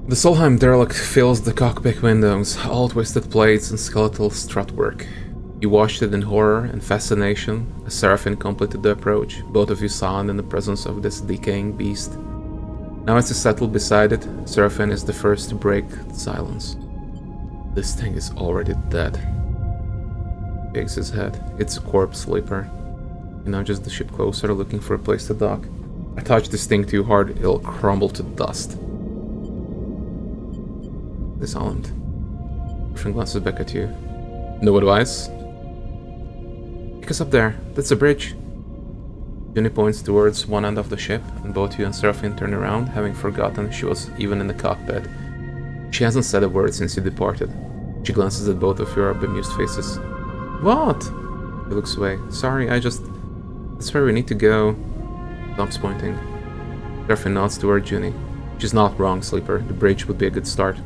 The Solheim derelict fills the cockpit windows, all twisted plates and skeletal strutwork. You watched it in horror and fascination as Seraphine completed the approach, both of you silent in the presence of this decaying beast. Now as you settle beside it, Seraphine is the first to break the silence. This thing is already dead. He shakes his head. It's a corpse sleeper. You nudges the ship closer, looking for a place to dock. I touch this thing too hard, it'll crumble to dust. Disarmed. Griffin glances back at you. No advice? Pick us up there. That's a bridge. Junie points towards one end of the ship, and both you and Seraphine turn around, having forgotten she was even in the cockpit. She hasn't said a word since you departed. She glances at both of your bemused faces. What? He looks away. Sorry, that's where we need to go. Stops pointing. Seraphine nods toward Junie. She's not wrong, Sleeper. The bridge would be a good start.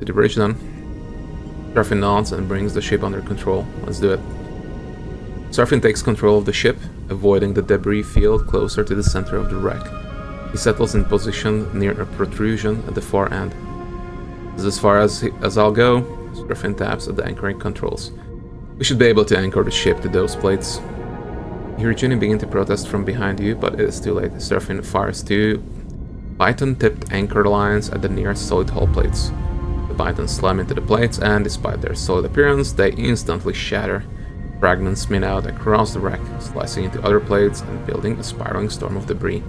To the bridge then. Seraphine nods and brings the ship under control. Let's do it. Seraphine takes control of the ship, avoiding the debris field closer to the center of the wreck. He settles in position near a protrusion at the far end. This is as far as I'll go. Seraphine taps at the anchoring controls. We should be able to anchor the ship to those plates. You hear Junie begin to protest from behind you, but it is too late. Seraphine fires two python-tipped anchor lines at the nearest solid hull plates. The pythons slam into the plates, and despite their solid appearance, they instantly shatter. Fragments spin out across the wreck, slicing into other plates and building a spiraling storm of debris.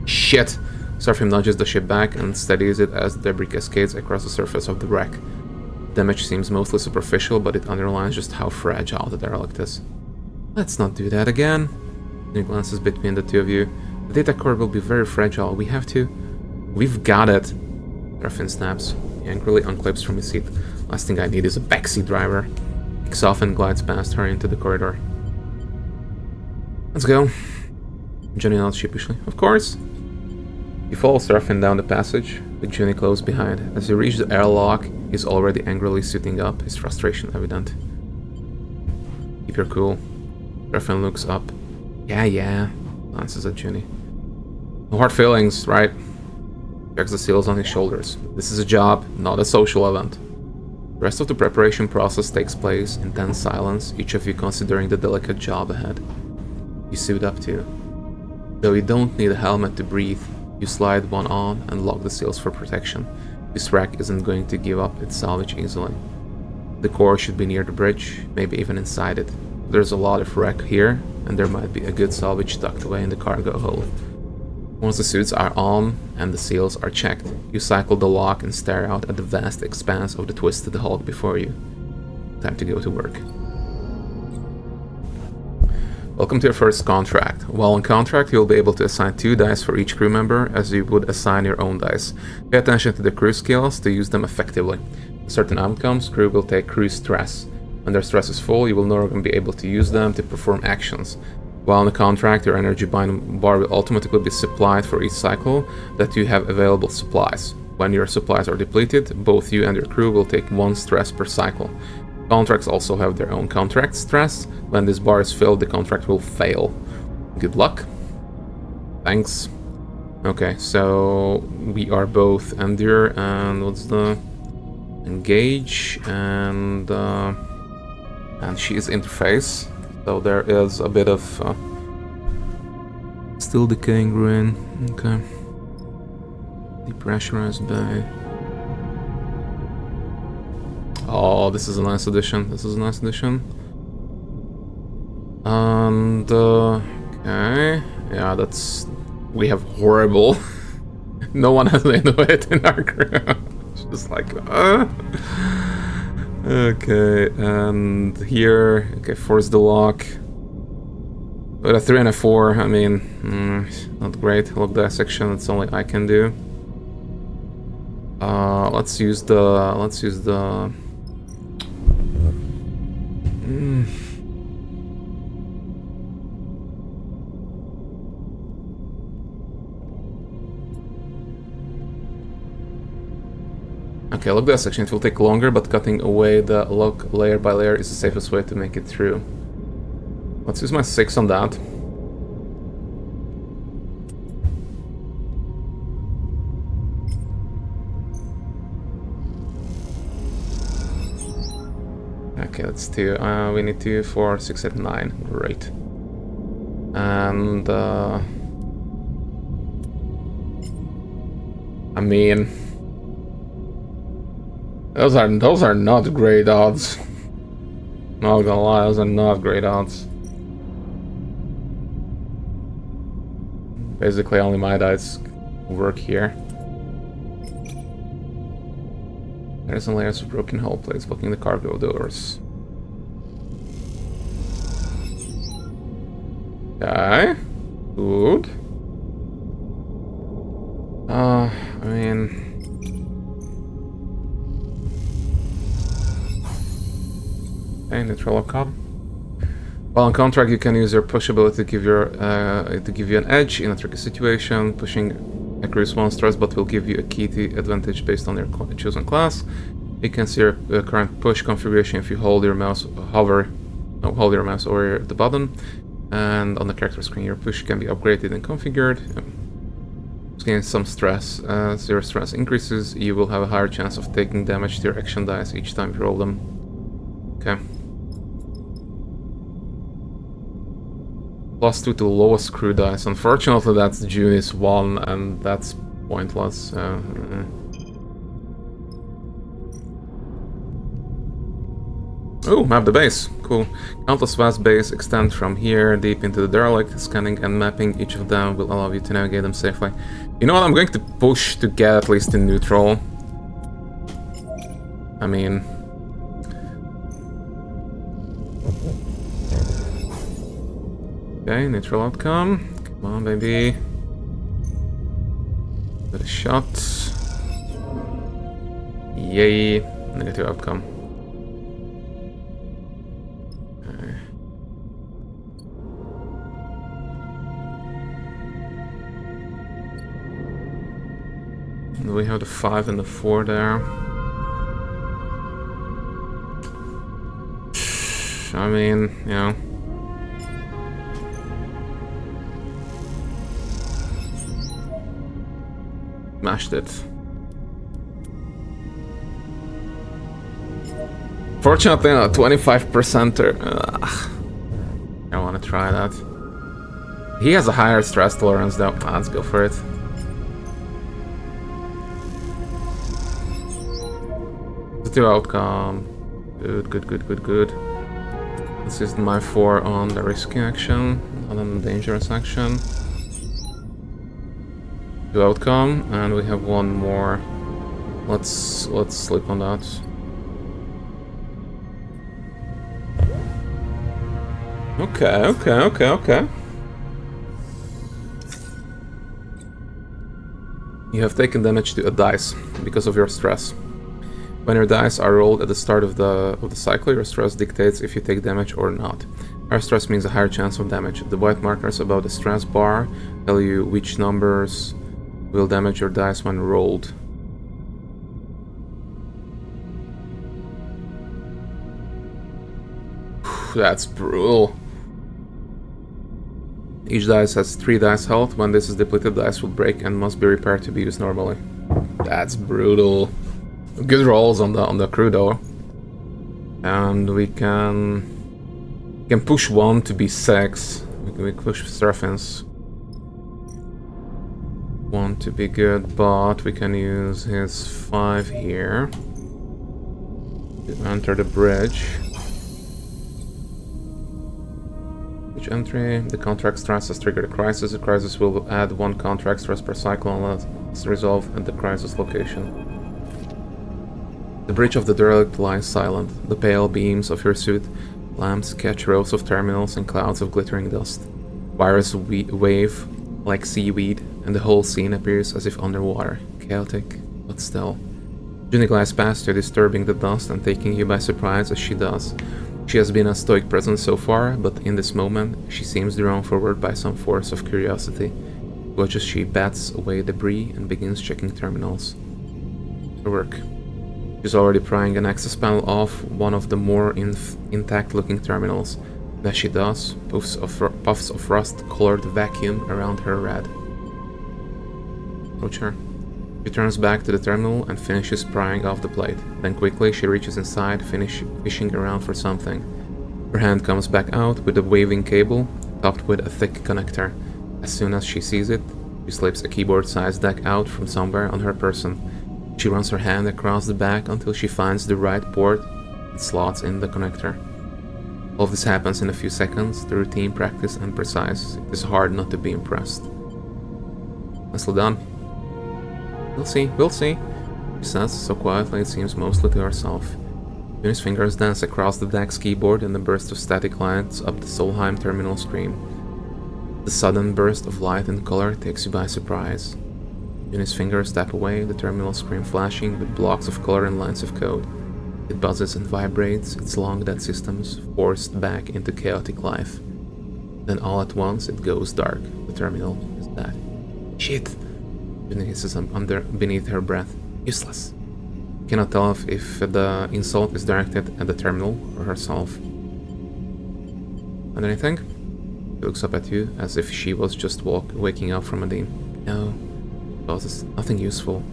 Shit! Seraphine nudges the ship back and steadies it as debris cascades across the surface of the wreck. Damage seems mostly superficial, but it underlines just how fragile the derelict is. Let's not do that again. He glances between the two of you. The data core will be very fragile. We've got it. Seraphine snaps. He angrily unclips from his seat. Last thing I need is a backseat driver. Kicks off and glides past her into the corridor. Let's go. Junie nods sheepishly. Of course. You follow Seraphine down the passage, with Junie close behind. As you reach the airlock, he's already angrily suiting up, his frustration evident. Keep your cool. Seraphine looks up. Yeah, glances at Junie. No hard feelings, right? Checks the seals on his shoulders. This is a job, not a social event. The rest of the preparation process takes place in tense silence, each of you considering the delicate job ahead. You suit up too. Though you don't need a helmet to breathe, you slide one on and lock the seals for protection. This wreck isn't going to give up its salvage easily. The core should be near the bridge, maybe even inside it. There's a lot of wreck here, and there might be a good salvage tucked away in the cargo hold. Once the suits are on and the seals are checked, you cycle the lock and stare out at the vast expanse of the twisted hulk before you. Time to go to work. Welcome to your first contract. While on contract, you'll be able to assign 2 dice for each crew member, as you would assign your own dice. Pay attention to the crew skills to use them effectively. In certain outcomes, crew will take crew stress. When their stress is full, you will no longer be able to use them to perform actions. While on the contract, your energy bar will automatically be supplied for each cycle that you have available supplies. When your supplies are depleted, both you and your crew will take 1 stress per cycle. Contracts also have their own contract stress. When this bar is filled, the contract will fail. Good luck. Thanks. Okay, so we are both endure and what's the engage and she is interface. So there is a bit of still decaying ruin. Okay. Depressurized bay. Oh, this is a nice addition. And okay, yeah, that's we have horrible. No one has Inuit in our crew. It's just like okay, and here, okay, force the lock. With a 3 and a 4, I mean, not great. Lock dissection, that's only I can do. Let's use the. Okay, lock dissection, it will take longer, but cutting away the lock layer by layer is the safest way to make it through. Let's use my 6 on that. Okay, that's 2. We need 2, 4, 6, 8, 9. Great. And I mean, those are not great odds. Not gonna lie, those are not great odds. Basically, only my dice work here. There's some layers of broken hull plates blocking the cargo doors. Okay, good. I mean, okay, neutral outcome. While on contract, you can use your push ability to give you an edge in a tricky situation. Pushing accrues 1 stress, but will give you a key to advantage based on your chosen class. You can see your current push configuration if you hold your mouse over the button, and on the character screen, your push can be upgraded and configured. Gain some stress. As your stress increases, you will have a higher chance of taking damage to your action dice each time you roll them. Okay. +2 to lowest crew dice. Unfortunately, that's Junis 1, and that's pointless. Oh, map the base. Cool. Countless vast bays extend from here deep into the derelict. Scanning and mapping each of them will allow you to navigate them safely. You know what? I'm going to push to get at least in neutral. I mean... Okay, neutral outcome. Come on, baby. Good shot. Yay. Negative outcome. Okay. And we have the 5 and the 4 there. I mean, you know. Smashed it. Fortunately, a 25%er. I want to try that. He has a higher stress tolerance though. Let's go for it. Positive outcome. Good, good, good, good, good. This is my 4 on the risky action, not on the dangerous action. 2 outcome, and we have 1 more. Let's sleep on that. Okay. You have taken damage to a dice because of your stress. When your dice are rolled at the start of the cycle, your stress dictates if you take damage or not. Higher stress means a higher chance of damage. The white markers above the stress bar tell you which numbers will damage your dice when rolled. That's brutal. Each dice has 3 dice health. When this is depleted, dice will break and must be repaired to be used normally. That's brutal. Good rolls on the crew though. And we can push 1 to be 6. We push Seraphins 1 to be good, but we can use his 5 here to enter the bridge. Bridge entry. The contract stress has triggered a crisis. The crisis will add 1 contract stress per cycle unless it's resolved at the crisis location. The bridge of the derelict lies silent. The pale beams of your suit lamps catch rows of terminals and clouds of glittering dust. Wires wave like seaweed, and the whole scene appears as if underwater, chaotic, but still. Junie glides past you, disturbing the dust and taking you by surprise as she does. She has been a stoic presence so far, but in this moment, she seems drawn forward by some force of curiosity. Watch as she bats away debris and begins checking terminals. Her work. She's already prying an access panel off one of the more intact-looking terminals. And as she does, puffs of rust-colored vacuum around her red. Approach her. She turns back to the terminal and finishes prying off the plate. Then quickly she reaches inside, fishing around for something. Her hand comes back out with a waving cable, topped with a thick connector. As soon as she sees it, she slips a keyboard-sized deck out from somewhere on her person. She runs her hand across the back until she finds the right port and slots in the connector. All of this happens in a few seconds, the routine, practice, and precise. It is hard not to be impressed. Nicely done. We'll see, she says, so quietly it seems mostly to herself. Juni's fingers dance across the deck's keyboard and a burst of static lights up the Solheim terminal screen. The sudden burst of light and color takes you by surprise. Juni's fingers tap away, the terminal screen flashing with blocks of color and lines of code. It buzzes and vibrates, its long-dead systems forced back into chaotic life. Then all at once it goes dark. The terminal is dead. Shit! Juni hisses beneath her breath. Useless. Cannot tell if the insult is directed at the terminal or herself. And anything? She looks up at you as if she was just waking up from a dream. No. Pauses. Nothing useful.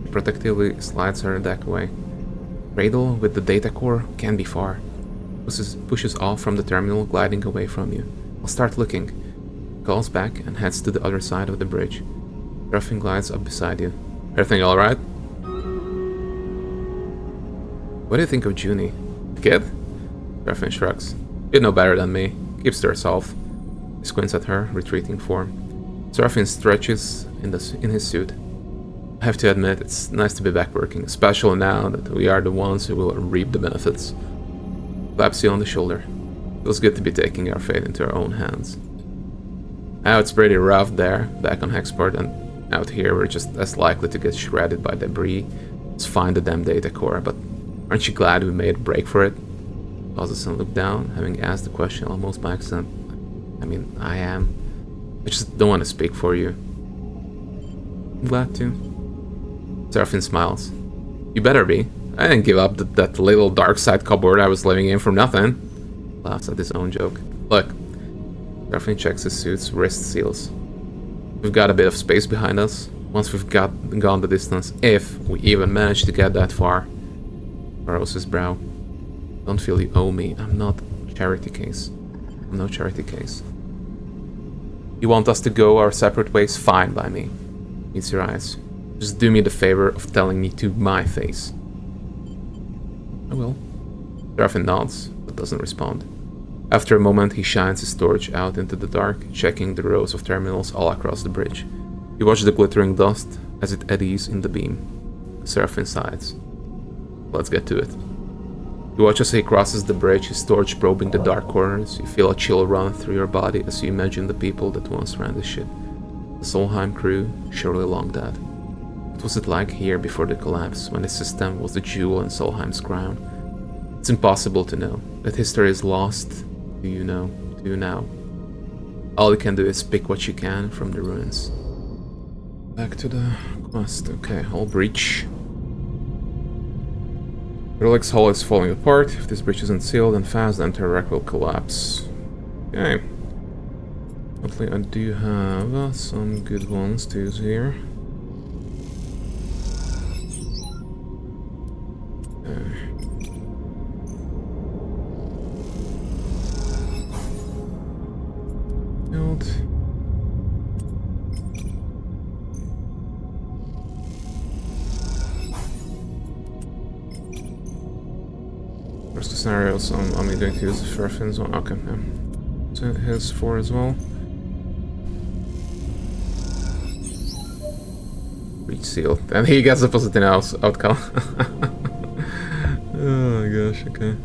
She protectively slides her deck away. Cradle with the data core can be far. Pushes off from the terminal, gliding away from you. I'll start looking. Calls back and heads to the other side of the bridge. Ruffin glides up beside you. Everything alright? What do you think of Juni? The kid? Ruffin shrugs. You'd know better than me. Keeps to herself. He squints at her, retreating form. Ruffin stretches in his suit. I have to admit, it's nice to be back working, especially now that we are the ones who will reap the benefits. Claps you on the shoulder. Feels good to be taking our fate into our own hands. Now it's pretty rough there, back on Hexport, and out here we're just as likely to get shredded by debris as find the damn data core, but aren't you glad we made a break for it? Pauses and look down, having asked the question almost by accident. I mean, I am. I just don't want to speak for you. I'm glad to. Serafin smiles. You better be. I didn't give up that little dark side cupboard I was living in for nothing. Laughs at his own joke. Look. Serafin checks his suit's wrist seals. We've got a bit of space behind us. Once we've gone the distance, if we even manage to get that far. Furrows his brow. Don't feel you owe me. I'm not a charity case. I'm no charity case. You want us to go our separate ways? Fine by me. Meets your eyes. Just do me the favor of telling me to my face. I will. Serafin nods, but doesn't respond. After a moment, he shines his torch out into the dark, checking the rows of terminals all across the bridge. You watch the glittering dust as it eddies in the beam. Serafin sighs. Let's get to it. You watch as he crosses the bridge, his torch probing the dark corners. You feel a chill run through your body as you imagine the people that once ran the ship. The Solheim crew, surely long dead. What was it like here before the collapse, when the system was the jewel in Solheim's crown? It's impossible to know. That history is lost. Do you know? Do you now? All you can do is pick what you can from the ruins. Back to the quest. Okay, hull breach. Derelict's hull is falling apart. If this breach isn't sealed and fast, the entire wreck will collapse. Okay. Hopefully I do have some good ones to use here. First scenarios, I'm only going to use the Seraphin's one. Okay, yeah. So his 4 as well. Breach sealed. And he gets a positive outcome. Oh my gosh, okay.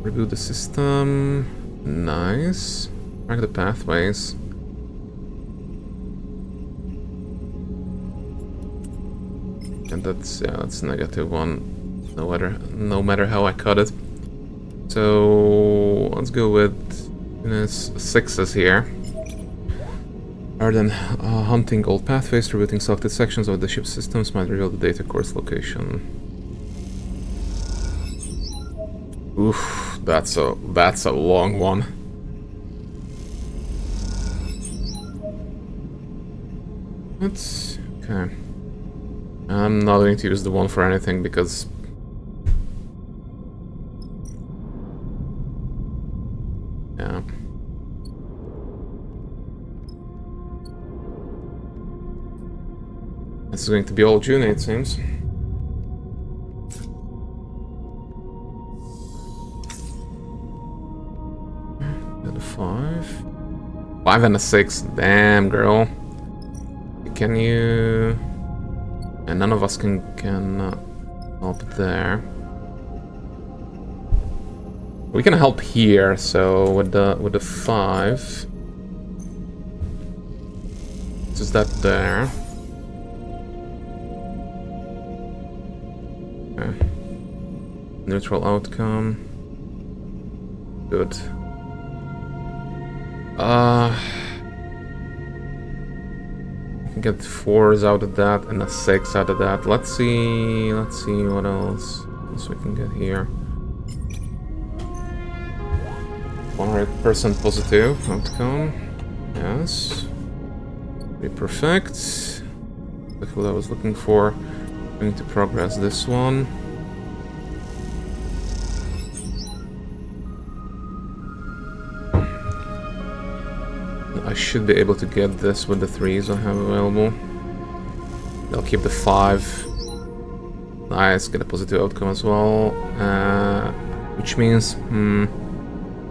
Reboot the system. Nice. Track the pathways. And that's -1. No matter how I cut it. So let's go with 6s here. Rather than hunting old pathways, rebooting selected sections of the ship's systems might reveal the data core's location. Oof, that's a long one. That's okay. I'm not going to use the one for anything because yeah. This is going to be all June, it seems. And a 5. 5 and a 6. Damn, girl. Can you... And none of us can help there. We can help here, so with the 5. Just that there. Okay. Neutral outcome. Good. Get 4s out of that and a 6 out of that. Let's see what else we can get here. 100% positive outcome. Yes. Pretty perfect. That's what I was looking for. We need to progress this one. I should be able to get this with the 3s I have available. I'll keep the 5. Nice, get a positive outcome as well. Which means, I'm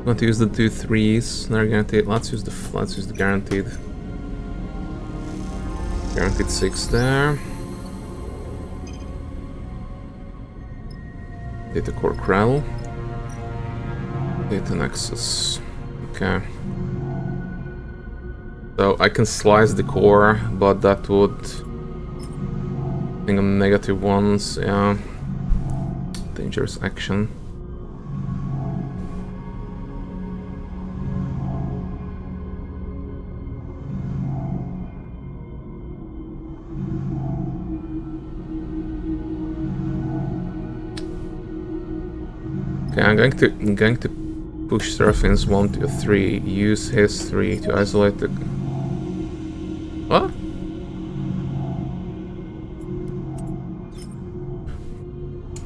going to use the 2 3s. They're guaranteed. Let's use the guaranteed. Guaranteed 6 there. Data core Krell. Data Nexus. Okay. So I can slice the core, but that would... I think on negative ones, yeah. Dangerous action. Okay, I'm going to push Seraphine's 1 to 3. Use his 3 to isolate the... What?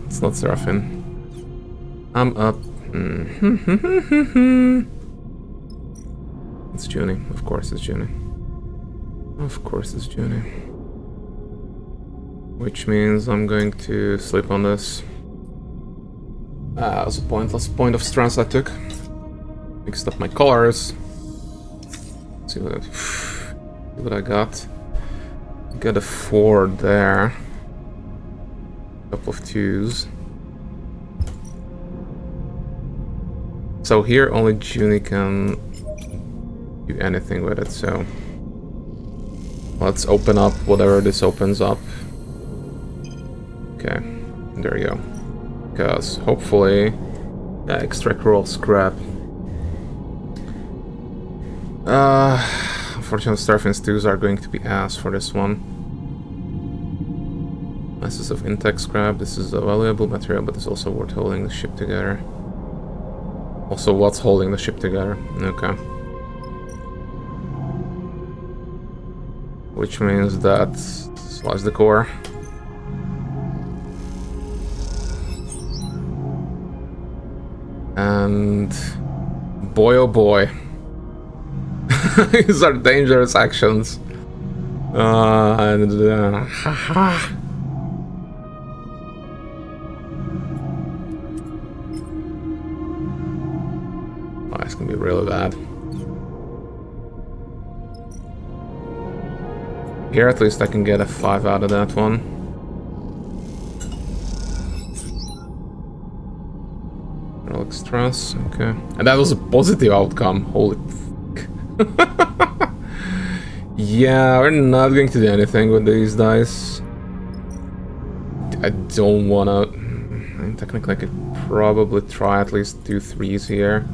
It's not Seraphine. I'm up. It's Junie. Of course it's Junie. Of course it's Junie. Which means I'm going to sleep on this. That was a pointless point of stress I took. Mixed up my colors. See what I got. Got a 4 there. Couple of 2s. So here only Junie can do anything with it, so let's open up whatever this opens up. Okay, there you go. Because hopefully extract raw scrap. Unfortunately, Starfine's 2s are going to be ass for this one. Masses of intact scrap. This is a valuable material, but it's also worth holding the ship together. Also, what's holding the ship together? Okay. Which means that slice the core. And boy oh boy. These are dangerous actions. Haha. Oh, it's gonna be really bad. Here at least I can get a 5 out of that one. Relic stress, okay. And that was a positive outcome, holy fuck. Yeah, we're not going to do anything with these dice. I don't wanna... technically I could probably try at least 2 3s here.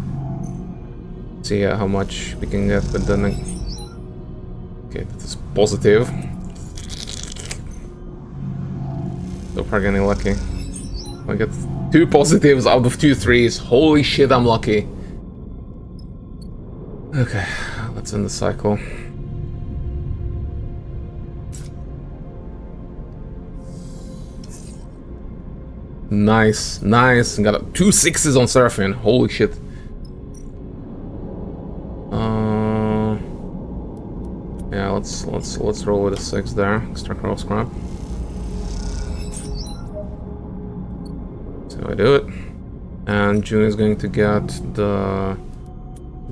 See how much we can get, but then... Okay, that's positive. So far getting lucky. I get 2 positives out of 2 3s. Holy shit, I'm lucky. Okay, let's end the cycle. Nice, nice. Got 2 6s on Seraphine. Holy shit. Yeah, let's roll with a 6 there. Extra cross scrap. So I do it. And June is going to get the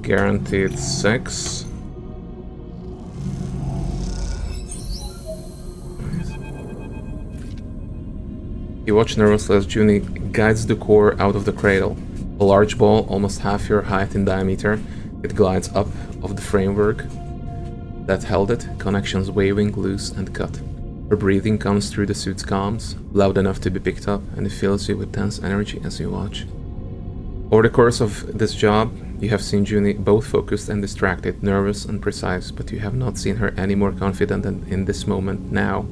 guaranteed 6. You watch nervously as Junie guides the core out of the cradle. A large ball, almost half your height in diameter, it glides up of the framework that held it, connections waving loose and cut. Her breathing comes through the suit's comms, loud enough to be picked up, and it fills you with tense energy as you watch. Over the course of this job, you have seen Junie both focused and distracted, nervous and precise, but you have not seen her any more confident than in this moment now.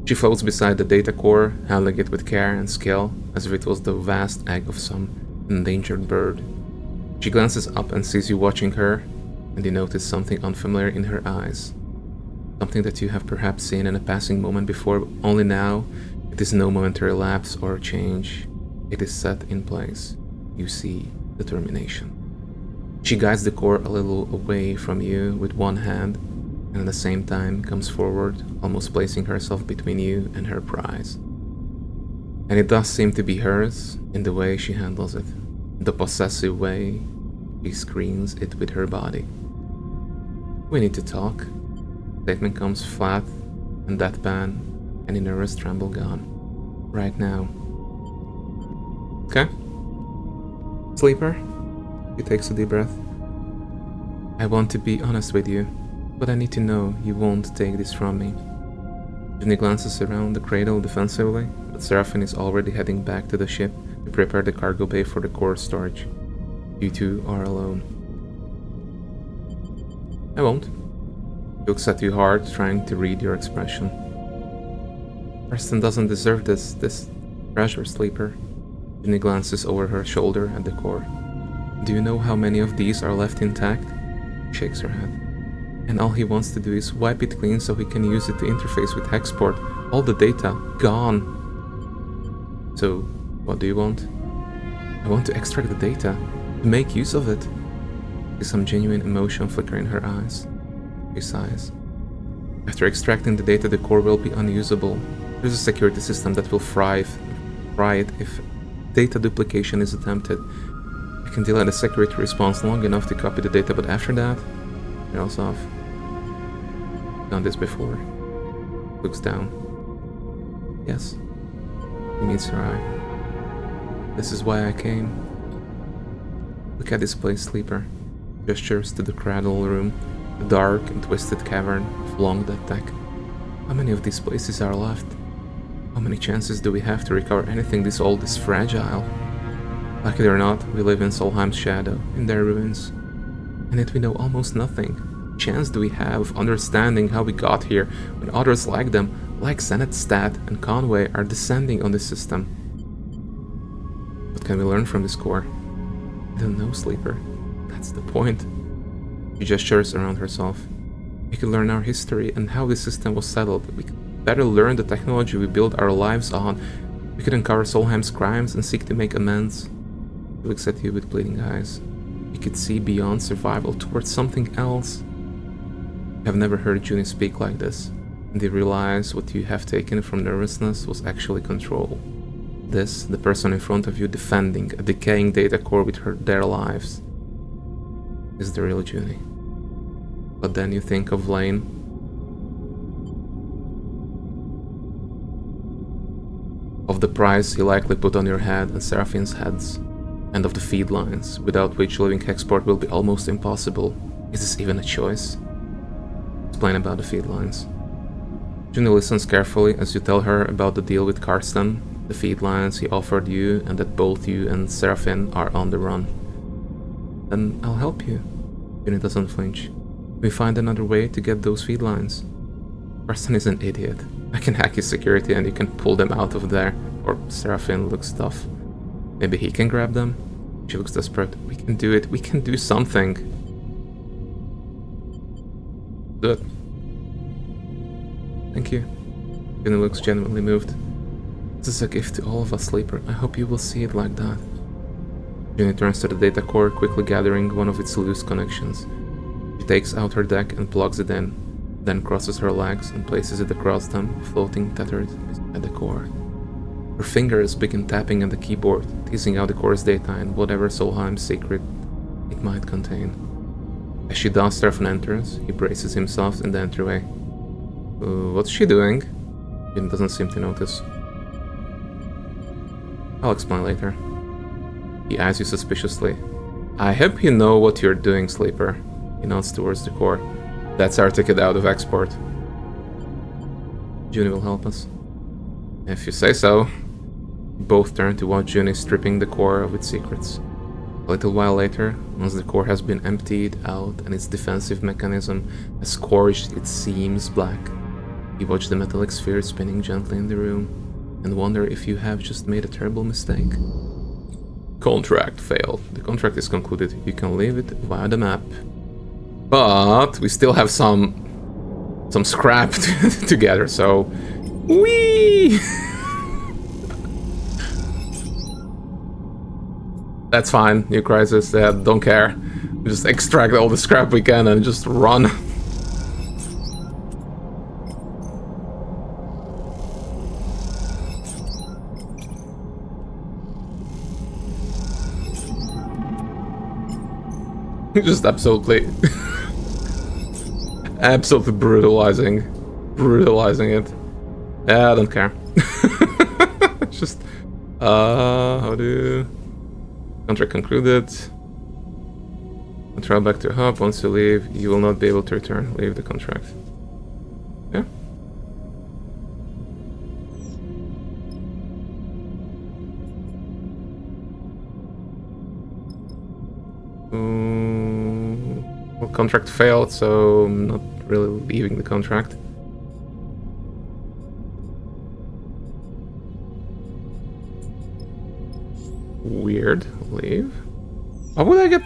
She floats beside the data core, handling it with care and skill, as if it was the vast egg of some endangered bird. She glances up and sees you watching her, and you notice something unfamiliar in her eyes. Something that you have perhaps seen in a passing moment before, but only now it is no momentary lapse or change. It is set in place. You see determination. She guides the core a little away from you with one hand, and at the same time comes forward, almost placing herself between you and her prize. And it does seem to be hers in the way she handles it, the possessive way she screens it with her body. We need to talk. Statement comes flat and deadpan, any nervous tremble gone. Right now. Okay. Sleeper? He takes a deep breath. I want to be honest with you, but I need to know you won't take this from me. Junie glances around the cradle defensively, but Seraphine is already heading back to the ship to prepare the cargo bay for the core storage. You two are alone. I won't. He looks at you hard, trying to read your expression. Preston doesn't deserve this treasure, Sleeper. Junie glances over her shoulder at the core. Do you know how many of these are left intact? She shakes her head. And all he wants to do is wipe it clean so he can use it to interface with Hexport. All the data, gone. So, what do you want? I want to extract the data, to make use of it. There's some genuine emotion flickering in her eyes. She sighs. After extracting the data, the core will be unusable. There's a security system that will fry it if data duplication is attempted. I can delay the security response long enough to copy the data, but after that, it rolls off. Done this before. Looks down. Yes. He meets her eye. This is why I came. Look at this place, Sleeper. Gestures to the cradle room, a dark and twisted cavern of long dead tech. How many of these places are left? How many chances do we have to recover anything this old, this fragile? Like it or not, we live in Solheim's shadow, in their ruins. And yet we know almost nothing. What chance do we have of understanding how we got here when others like them, like Zenitstadt and Conway, are descending on the system? What can we learn from this core? I don't know, Sleeper. That's the point. She gestures around herself. We could learn our history and how this system was settled. We could better learn the technology we built our lives on. We could uncover Solheim's crimes and seek to make amends. He looks at you with bleeding eyes. You could see beyond survival towards something else. I have never heard Junie speak like this, and you realize what you have taken from nervousness was actually control. This, the person in front of you defending a decaying data core with their lives, is the real Junie. But then you think of Lane. Of the price he likely put on your head and Seraphine's heads, and of the feed lines, without which living Hexport will be almost impossible. Is this even a choice? Explain about the feed lines. Junie listens carefully as you tell her about the deal with Karsten, the feed lines he offered you, and that both you and Seraphine are on the run. Then I'll help you. Junie doesn't flinch. We find another way to get those feed lines. Karsten is an idiot. I can hack his security and you can pull them out of there. Or Seraphine looks tough. Maybe he can grab them? She looks desperate. We can do it. We can do something. Do it. Thank you. Junie looks genuinely moved. This is a gift to all of us, Sleeper. I hope you will see it like that. Junie turns to the data core, quickly gathering one of its loose connections. She takes out her deck and plugs it in, then crosses her legs and places it across them, floating tethered at the core. Her fingers begin tapping at the keyboard, teasing out the core's data and whatever Solheim's secret it might contain. As she does, Seraphin enters. He braces himself in the entryway. What's she doing? He doesn't seem to notice. I'll explain later. He eyes you suspiciously. I hope you know what you're doing, Sleeper. He nods towards the core. That's our ticket out of export. Junie will help us. If you say so. Both turn to watch Junie stripping the core of its secrets. A little while later, once the core has been emptied out and its defensive mechanism has scorched its seams black, you watch the metallic sphere spinning gently in the room and wonder if you have just made a terrible mistake. Contract failed. The contract is concluded. You can leave it via the map. But we still have some scrap together, so whee! That's fine, New Crisis. Don't care. We just extract all the scrap we can and just run. Just absolutely brutalizing it. Yeah, I don't care. Just how do contract concluded. Travel back to hub. Once you leave, you will not be able to return. Leave the contract. Yeah. Well, contract failed, so I'm not really leaving the contract. Weird. Leave? Why would I get